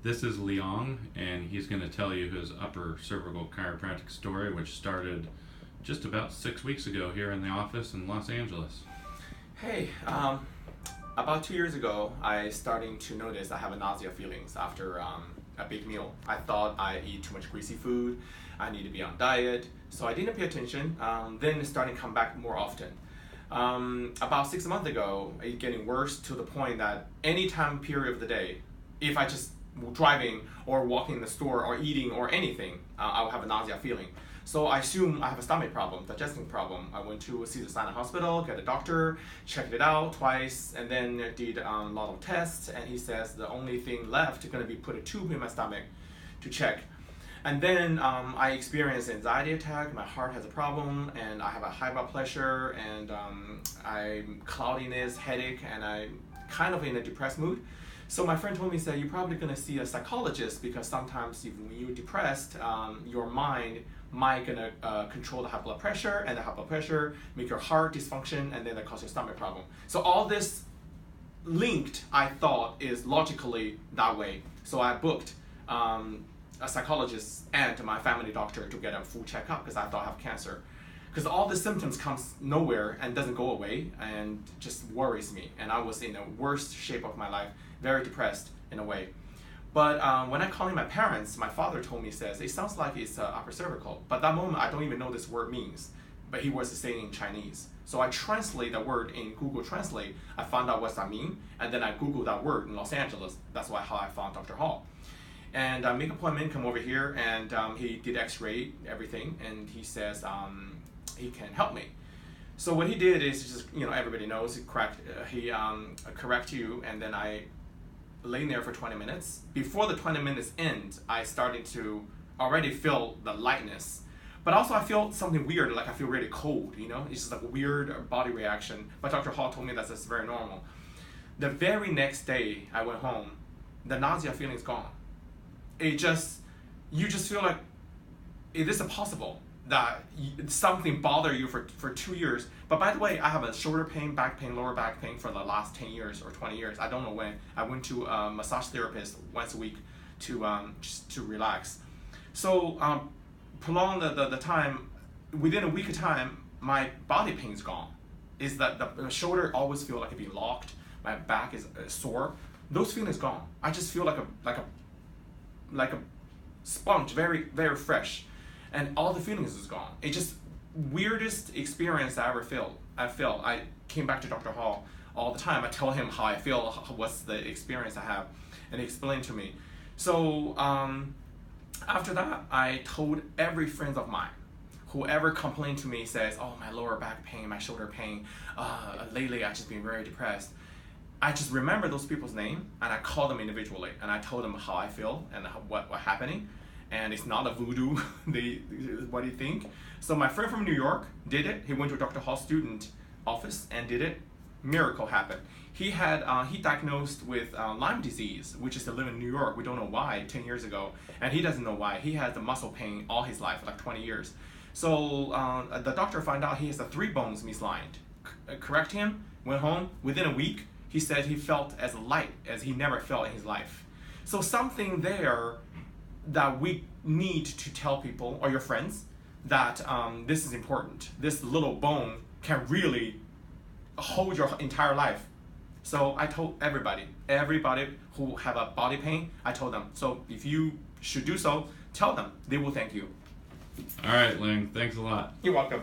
This is Leong, and he's going to tell you his upper cervical chiropractic story, which started just about 6 weeks ago here in the office in Los Angeles. Hey, about 2 years ago, I starting to notice I have a nausea feelings after a big meal. I thought I eat too much greasy food, I need to be on diet, so I didn't pay attention. Then it starting to come back more often. About 6 months ago, it getting worse to the point that any time period of the day, if I just driving or walking in the store or eating or anything, I will have a nausea feeling. So I assume I have a stomach problem, digesting problem. I went to Cedar Sinai Hospital, get a doctor, checked it out twice, and then did a lot of tests. And he says the only thing left is going to be put a tube in my stomach to check. And then I experienced anxiety attack. My heart has a problem, and I have a high blood pressure, and I'm cloudiness, headache, and I'm kind of in a depressed mood. So my friend told me, said, you're probably going to see a psychologist because sometimes when you're depressed, your mind might gonna control the high blood pressure, and the high blood pressure make your heart dysfunction, and then that cause your stomach problem. So all this linked, I thought, is logically that way. So I booked a psychologist and my family doctor to get a full checkup because I thought I have cancer. Because all the symptoms comes nowhere and doesn't go away and just worries me. And I was in the worst shape of my life, very depressed in a way. But when I called my parents, my father told me, says, it sounds like it's upper cervical. But that moment, I don't even know this word means. But he was saying in Chinese. So I translate the word in Google Translate. I found out what that mean. And then I Googled that word in Los Angeles. That's how I found Dr. Hall. And make an appointment, come over here, and he did x-ray, everything. And he says he can help me. So what he did is just, everybody knows, he correct you, and then I lay there for 20 minutes. Before the 20 minutes end, I started to already feel the lightness. But also I feel something weird, like I feel really cold, It's just like a weird body reaction. But Dr. Hall told me that's very normal. The very next day I went home, the nausea feeling is gone. You just feel like, is this possible? That something bothered you for 2 years. But by the way, I have a shoulder pain, back pain, lower back pain for the last 10 years or 20 years. I don't know when. I went to a massage therapist once a week just to relax. So prolong the time, within a week of time, my body pain is gone. Is that the shoulder always feel like it be locked. My back is sore. Those feelings gone. I just feel like a sponge, very, very fresh. And all the feelings is gone. It just weirdest experience I ever felt. I came back to Dr. Hall all the time. I tell him how I feel, what's the experience I have, and he explained to me. So after that, I told every friend of mine, whoever complained to me says, oh, my lower back pain, my shoulder pain, lately I've just been very depressed. I just remember those people's name, and I call them individually, and I told them how I feel and what happening. And it's not a voodoo, what do you think? So my friend from New York did it. He went to Dr. Hall's student office and did it. Miracle happened. He diagnosed with Lyme disease, which is to live in New York. We don't know why, 10 years ago. And he doesn't know why. He has the muscle pain all his life, like 20 years. So the doctor found out he has the 3 bones misaligned. Correct him, went home. Within a week, he said he felt as light as he never felt in his life. So something there that we need to tell people or your friends that this is important. This little bone can really hold your entire life. So I told everybody who have a body pain, I told them. So if you should do so, tell them. They will thank you. All right, Ling, thanks a lot. You're welcome.